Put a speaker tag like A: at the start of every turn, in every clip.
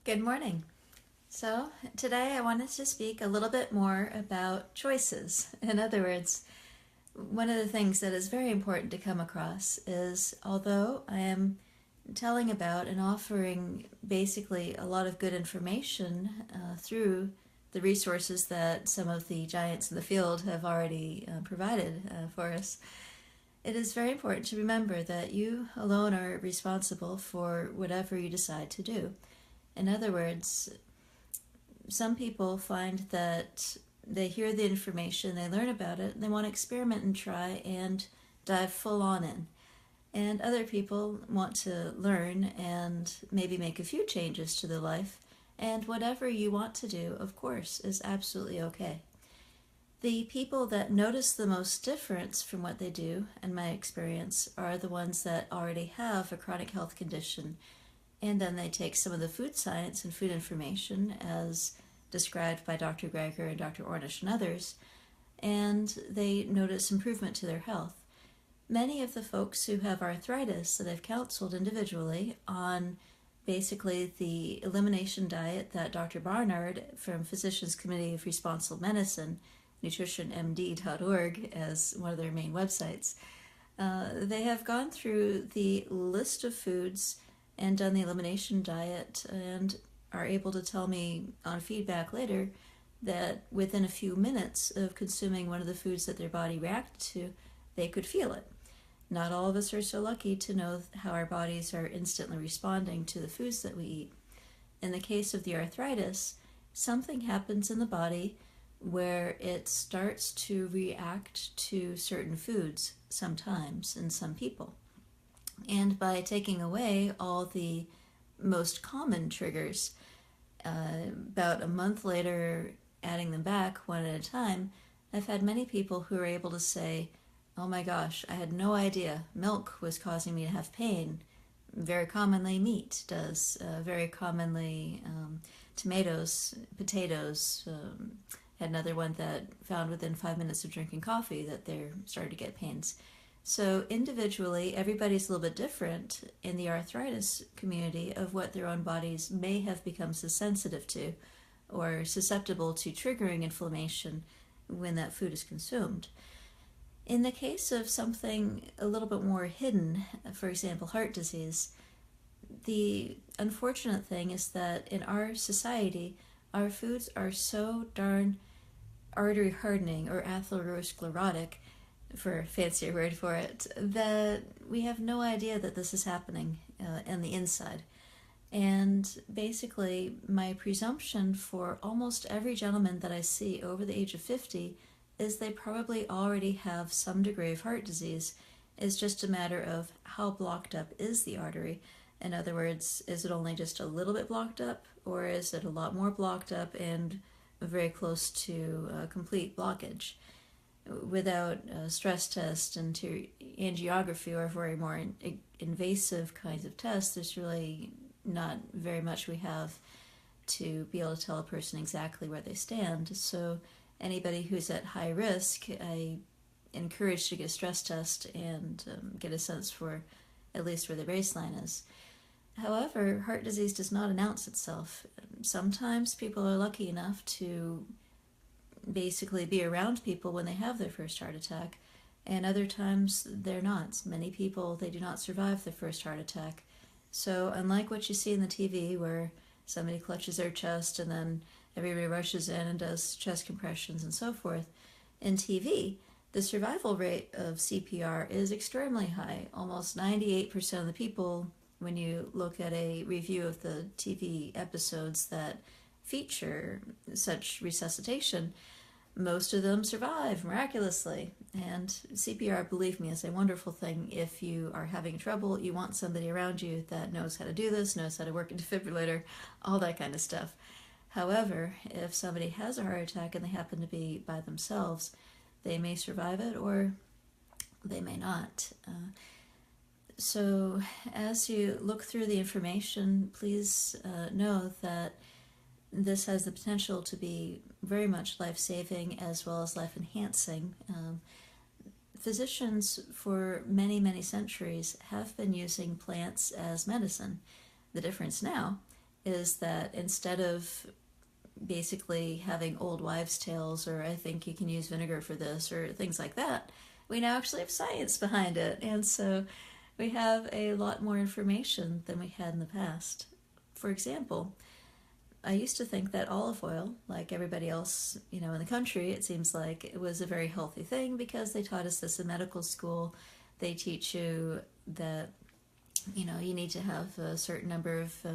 A: Good morning. So, today I wanted to speak a little bit more about choices. In other words, one of the things that is very important to come across is although I am telling about and offering basically a lot of good information through the resources that some of the giants in the field have already provided for us, it is very important to remember that you alone are responsible for whatever you decide to do. In other words, some people find that they hear the information, they learn about it, and they want to experiment and try and dive full on in. And other people want to learn and maybe make a few changes to their life, and whatever you want to do, of course, is absolutely okay. The people that notice the most difference from what they do, in my experience, are the ones that already have a chronic health condition, and then they take some of the food science and food information as described by Dr. Greger and Dr. Ornish and others, and they notice improvement to their health. Many of the folks who have arthritis that I've counseled individually on basically the elimination diet that Dr. Barnard from Physicians Committee of Responsible Medicine, nutritionmd.org as one of their main websites, they have gone through the list of foods and done the elimination diet and are able to tell me on feedback later that within a few minutes of consuming one of the foods that their body reacted to, they could feel it. Not all of us are so lucky to know how our bodies are instantly responding to the foods that we eat. In the case of the arthritis, something happens in the body where it starts to react to certain foods sometimes in some people. And by taking away all the most common triggers, about a month later, adding them back one at a time, I've had many people who are able to say, oh my gosh, I had no idea milk was causing me to have pain. Very commonly meat does, very commonly tomatoes, potatoes. Had another one that found within 5 minutes of drinking coffee that they're starting to get pains. So individually, everybody's a little bit different in the arthritis community of what their own bodies may have become so sensitive to or susceptible to triggering inflammation when that food is consumed. In the case of something a little bit more hidden, for example, heart disease, the unfortunate thing is that in our society, our foods are so darn artery hardening or atherosclerotic, for a fancier word for it, that we have no idea that this is happening in the inside. And basically, my presumption for almost every gentleman that I see over the age of 50 is they probably already have some degree of heart disease. It's just a matter of how blocked up is the artery. In other words, is it only just a little bit blocked up, or is it a lot more blocked up and very close to complete blockage? Without a stress test and to angiography or very more invasive kinds of tests, there's really not very much we have to be able to tell a person exactly where they stand. So anybody who's at high risk, I encourage to get a stress test and get a sense for at least where the baseline is. However, heart disease does not announce itself. Sometimes people are lucky enough to basically be around people when they have their first heart attack, and other times they're not. Many people, they do not survive their first heart attack. So unlike what you see in the TV where somebody clutches their chest and then everybody rushes in and does chest compressions and so forth, in TV, the survival rate of CPR is extremely high. Almost 98% of the people, when you look at a review of the TV episodes that feature such resuscitation, most of them survive miraculously. And CPR, believe me, is a wonderful thing. If you are having trouble, you want somebody around you that knows how to do this, knows how to work a defibrillator, all that kind of stuff. However, if somebody has a heart attack and they happen to be by themselves, they may survive it or they may not. So as you look through the information, please know that this has the potential to be very much life-saving as well as life-enhancing. Physicians for many, many centuries have been using plants as medicine. The difference now is that instead of basically having old wives' tales, or I think you can use vinegar for this, or things like that, we now actually have science behind it. And so we have a lot more information than we had in the past. For example, I used to think that olive oil, like everybody else, in the country, it seems like it was a very healthy thing because they taught us this in medical school. They teach you that, you need to have a certain number of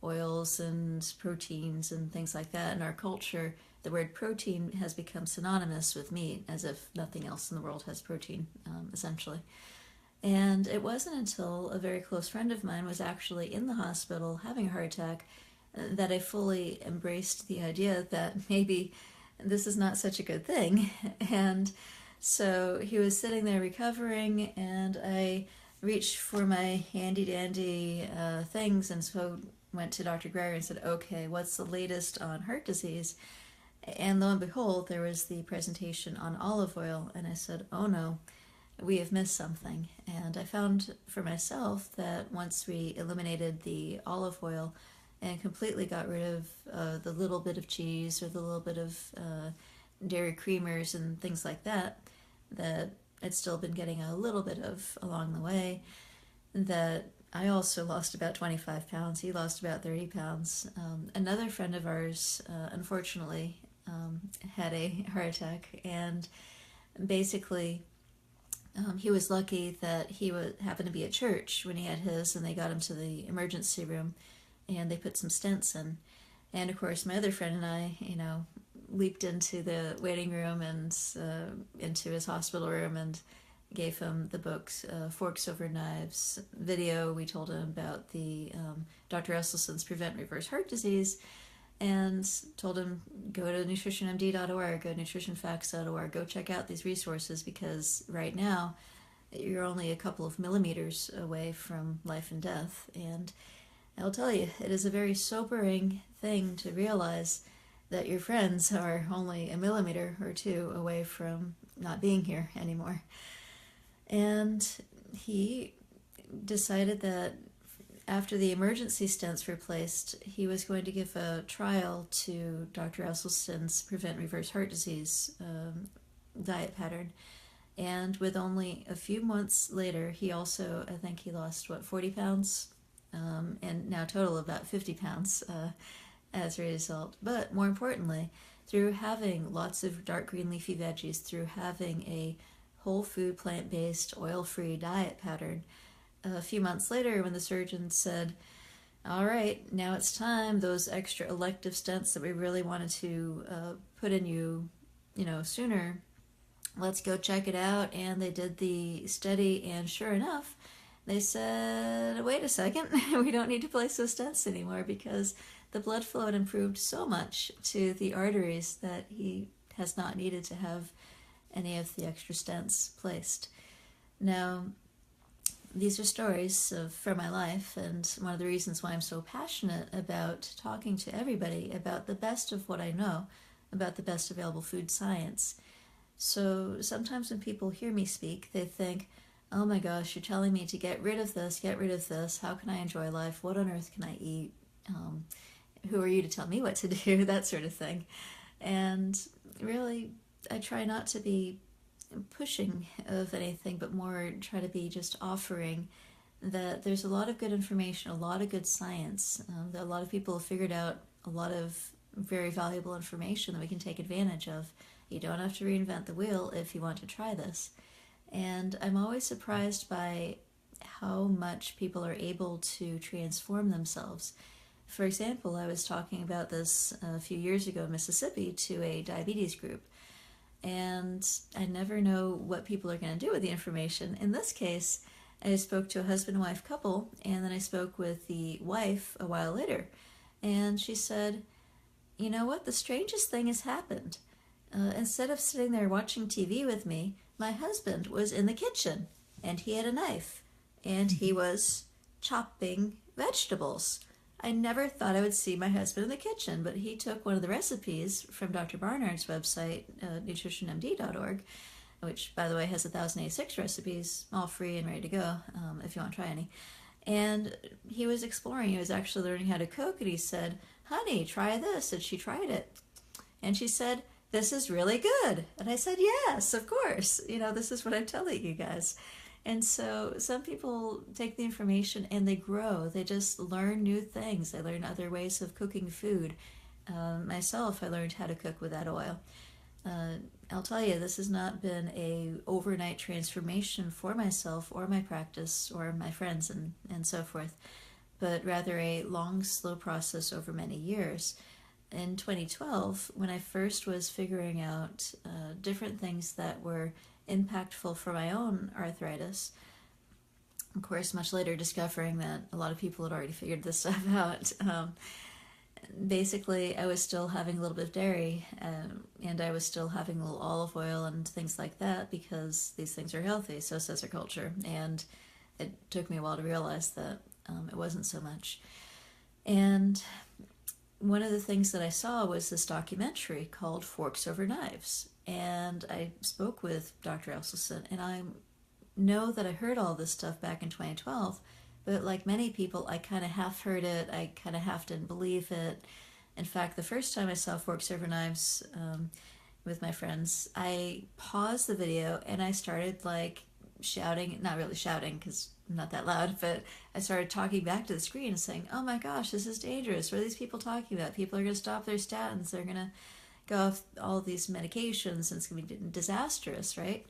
A: oils and proteins and things like that. In our culture, the word protein has become synonymous with meat, as if nothing else in the world has protein, essentially. And it wasn't until a very close friend of mine was actually in the hospital having a heart attack that I fully embraced the idea that maybe this is not such a good thing. And so he was sitting there recovering, and I reached for my handy dandy things, and so went to Dr. Greger and said, okay, what's the latest on heart disease? And lo and behold, there was the presentation on olive oil, and I said, oh no, we have missed something. And I found for myself that once we eliminated the olive oil and completely got rid of the little bit of cheese or the little bit of dairy creamers and things like that, that I'd still been getting a little bit of along the way, that I also lost about 25 pounds. He lost about 30 pounds. Another friend of ours, unfortunately, had a heart attack, and basically he was lucky that he happened to be at church when he had his, and they got him to the emergency room, and they put some stents in. And of course, my other friend and I, leaped into the waiting room and into his hospital room and gave him the books, Forks Over Knives video. We told him about the Dr. Esselson's Prevent Reverse Heart Disease, and told him, go to nutritionmd.org, go to nutritionfacts.org, go check out these resources, because right now you're only a couple of millimeters away from life and death. And I'll tell you, it is a very sobering thing to realize that your friends are only a millimeter or two away from not being here anymore. And he decided that after the emergency stents were placed, he was going to give a trial to Dr. Esselson's Prevent Reverse Heart Disease diet pattern. And with only a few months later, he also, I think he lost, 40 pounds? And now total about 50 pounds as a result. But more importantly, through having lots of dark green leafy veggies, through having a whole food, plant-based, oil-free diet pattern, a few months later when the surgeon said, all right, now it's time, those extra elective stents that we really wanted to put in you, sooner, let's go check it out. And they did the study, and sure enough, they said, wait a second, we don't need to place those stents anymore, because the blood flow had improved so much to the arteries that he has not needed to have any of the extra stents placed. Now, these are stories from my life, and one of the reasons why I'm so passionate about talking to everybody about the best of what I know about the best available food science. So sometimes when people hear me speak, they think, oh my gosh, you're telling me to get rid of this, how can I enjoy life, what on earth can I eat, who are you to tell me what to do, that sort of thing. And really, I try not to be pushing of anything, but more try to be just offering that there's a lot of good information, a lot of good science, that a lot of people have figured out a lot of very valuable information that we can take advantage of. You don't have to reinvent the wheel if you want to try this. And I'm always surprised by how much people are able to transform themselves. For example, I was talking about this a few years ago in Mississippi to a diabetes group, and I never know what people are going to do with the information. In this case, I spoke to a husband and wife couple, and then I spoke with the wife a while later, and she said, you know what, the strangest thing has happened. Instead of sitting there watching TV with me, my husband was in the kitchen, and he had a knife, and he was chopping vegetables. I never thought I would see my husband in the kitchen, but he took one of the recipes from Dr. Barnard's website, nutritionmd.org, which, by the way, has 1,086 recipes, all free and ready to go if you want to try any. And he was exploring. He was actually learning how to cook, and he said, "Honey, try this." And she tried it, and she said, "This is really good." And I said, "Yes, of course. This is what I'm telling you guys." And so some people take the information and they grow. They just learn new things. They learn other ways of cooking food. Myself, I learned how to cook without oil. Uh, I'll tell you, this has not been a overnight transformation for myself or my practice or my friends and so forth, but rather a long, slow process over many years. In 2012, when I first was figuring out different things that were impactful for my own arthritis, of course, much later discovering that a lot of people had already figured this stuff out. Basically, I was still having a little bit of dairy, and I was still having a little olive oil and things like that because these things are healthy, so says our culture. And it took me a while to realize that it wasn't so much. And one of the things that I saw was this documentary called Forks Over Knives. And I spoke with Dr. Elselson, and I know that I heard all this stuff back in 2012, but like many people, I kind of half heard it, I kind of half didn't believe it. In fact, the first time I saw Forks Over Knives with my friends, I paused the video and I started like shouting, not really shouting because I'm not that loud, but I started talking back to the screen and saying, "Oh my gosh, this is dangerous. What are these people talking about? People are going to stop their statins. They're going to go off all these medications and it's going to be disastrous, right?"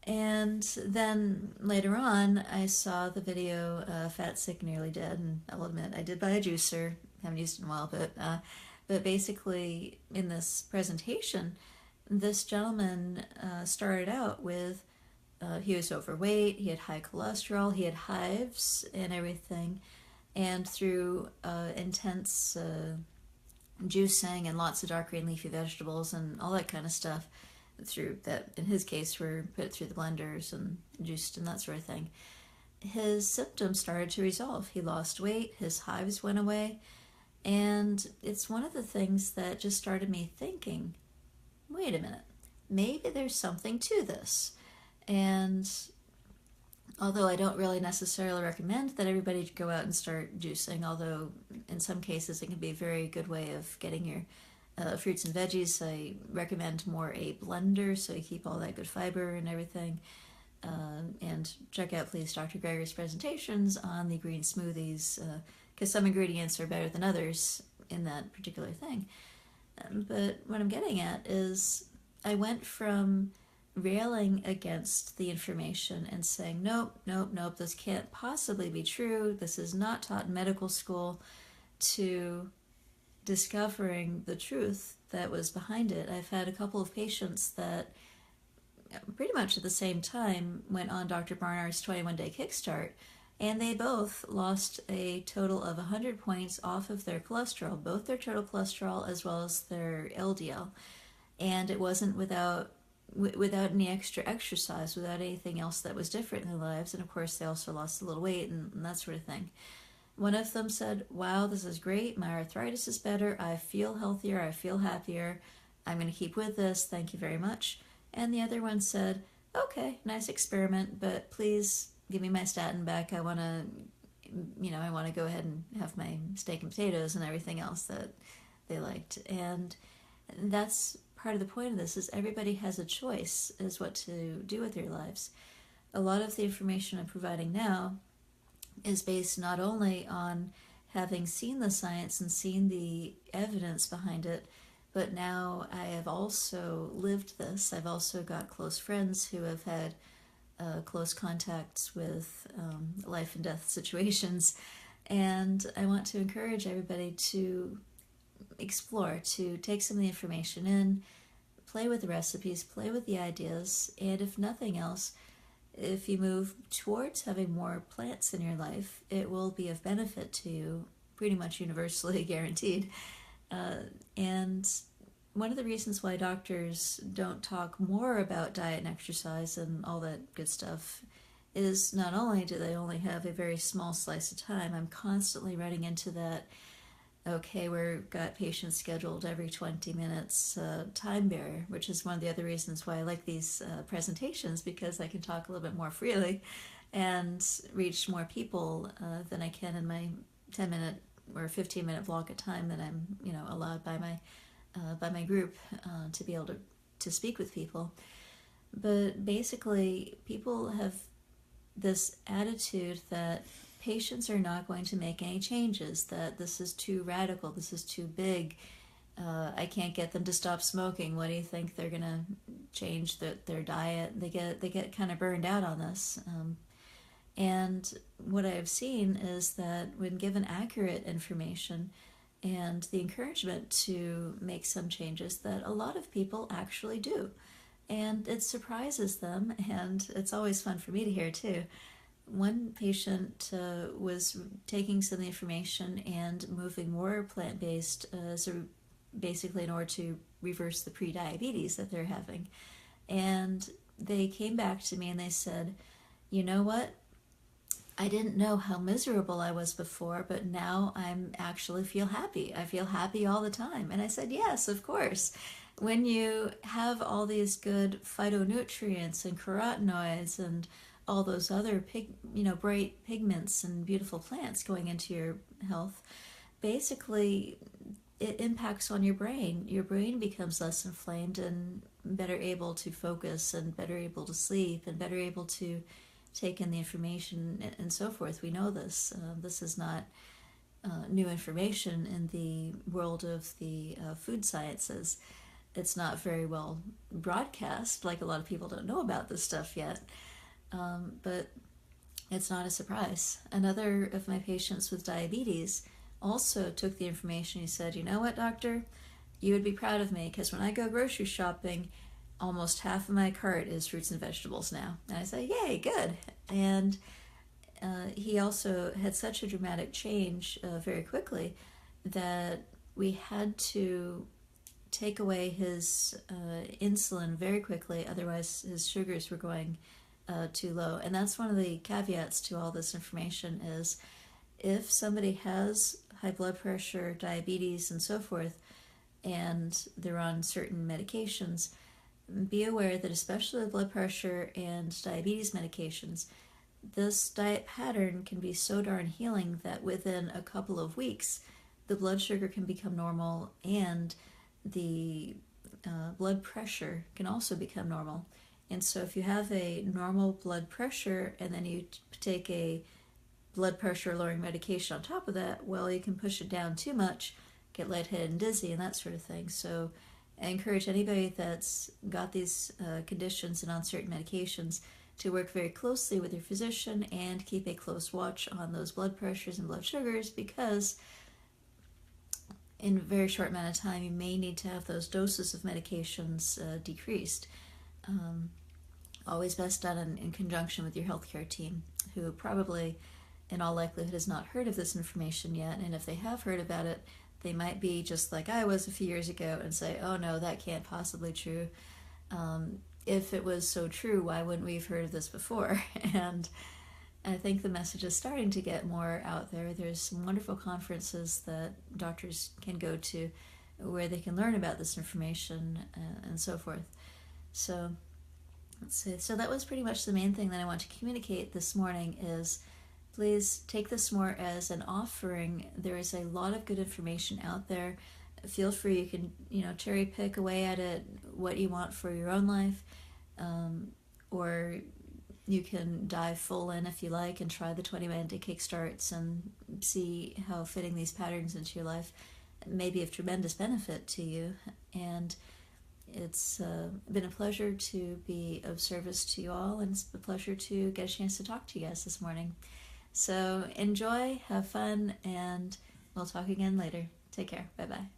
A: And then later on, I saw the video, Fat, Sick, Nearly Dead, and I'll admit I did buy a juicer. Haven't used it in a while, but basically in this presentation, this gentleman started out with he was overweight, he had high cholesterol, he had hives and everything, and through intense juicing and lots of dark green leafy vegetables and all that kind of stuff, through that in his case were put through the blenders and juiced and that sort of thing, his symptoms started to resolve. He lost weight, his hives went away, and it's one of the things that just started me thinking, wait a minute, maybe there's something to this. And although I don't really necessarily recommend that everybody go out and start juicing, although in some cases it can be a very good way of getting your fruits and veggies, I recommend more a blender so you keep all that good fiber and everything. And check out, please, Dr. Greger's presentations on the green smoothies, because some ingredients are better than others in that particular thing. But what I'm getting at is I went from railing against the information and saying, nope, nope, nope, this can't possibly be true, this is not taught in medical school, to discovering the truth that was behind it. I've had a couple of patients that pretty much at the same time went on Dr. Barnard's 21-day kickstart, and they both lost a total of 100 points off of their cholesterol, both their total cholesterol as well as their LDL. And it wasn't without any extra exercise, without anything else that was different in their lives. And of course they also lost a little weight and that sort of thing. One of them said, "Wow, this is great, my arthritis is better, I feel healthier, I feel happier, I'm going to keep with this, thank you very much." And the other one said, "Okay, nice experiment, but please give me my statin back. I want to go ahead and have my steak and potatoes and everything else that they liked." And that's part of the point of this, is everybody has a choice as what to do with their lives. A lot of the information I'm providing now is based not only on having seen the science and seen the evidence behind it, but now I have also lived this. I've also got close friends who have had close contacts with life and death situations, and I want to encourage everybody to explore, to take some of the information in, play with the recipes, play with the ideas, and if nothing else, if you move towards having more plants in your life, it will be of benefit to you, pretty much universally guaranteed. And one of the reasons why doctors don't talk more about diet and exercise and all that good stuff is not only do they only have a very small slice of time, I'm constantly running into that, okay, we've got patients scheduled every 20 minutes time barrier, which is one of the other reasons why I like these presentations, because I can talk a little bit more freely. and reach more people than I can in my 10-minute or 15-minute block of time that I'm, allowed by my group to be able to speak with people. But basically, people have this attitude that patients are not going to make any changes, that this is too radical, this is too big. I can't get them to stop smoking. What do you think? They're gonna change their diet? They get kind of burned out on this. And what I've seen is that when given accurate information and the encouragement to make some changes, that a lot of people actually do. And it surprises them, and it's always fun for me to hear too. One patient was taking some of the information and moving more plant-based basically in order to reverse the pre-diabetes that they're having. And they came back to me and they said, you know what? I didn't know how miserable I was before, but now I'm actually feel happy. I feel happy all the time. And I said, yes, of course. When you have all these good phytonutrients and carotenoids and all those other bright pigments and beautiful plants going into your health, basically it impacts on your brain. Your brain becomes less inflamed and better able to focus and better able to sleep and better able to take in the information and so forth. We know this. This is not new information in the world of the food sciences. It's not very well broadcast, like a lot of people don't know about this stuff yet, but it's not a surprise. Another of my patients with diabetes also took the information. He said, you know what, doctor, you would be proud of me, because when I go grocery shopping, almost half of my cart is fruits and vegetables now. And I say, yay, good. And he also had such a dramatic change very quickly that we had to take away his insulin very quickly, otherwise his sugars were going too low. And that's one of the caveats to all this information is if somebody has high blood pressure, diabetes, and so forth, and they're on certain medications, be aware that especially with blood pressure and diabetes medications, this diet pattern can be so darn healing that within a couple of weeks, the blood sugar can become normal and the blood pressure can also become normal. And so if you have a normal blood pressure and then you take a blood pressure lowering medication on top of that, well, you can push it down too much, get lightheaded and dizzy and that sort of thing. So I encourage anybody that's got these conditions and on certain medications to work very closely with your physician and keep a close watch on those blood pressures and blood sugars, because in a very short amount of time you may need to have those doses of medications decreased. Always best done in conjunction with your healthcare team, who probably in all likelihood has not heard of this information yet, and if they have heard about it, they might be just like I was a few years ago and say, oh no, that can't possibly be true. If it was so true, why wouldn't we have heard of this before? And I think the message is starting to get more out there. There's some wonderful conferences that doctors can go to where they can learn about this information and so forth. So let's see. So that was pretty much the main thing that I want to communicate this morning is please take this more as an offering. There is a lot of good information out there. Feel free, you can, cherry pick away at it, what you want for your own life, or you can dive full in if you like and try the 20-minute kickstarts and see how fitting these patterns into your life may be of tremendous benefit to you. And it's been a pleasure to be of service to you all, and it's a pleasure to get a chance to talk to you guys this morning. So enjoy, have fun, and we'll talk again later. Take care. Bye-bye.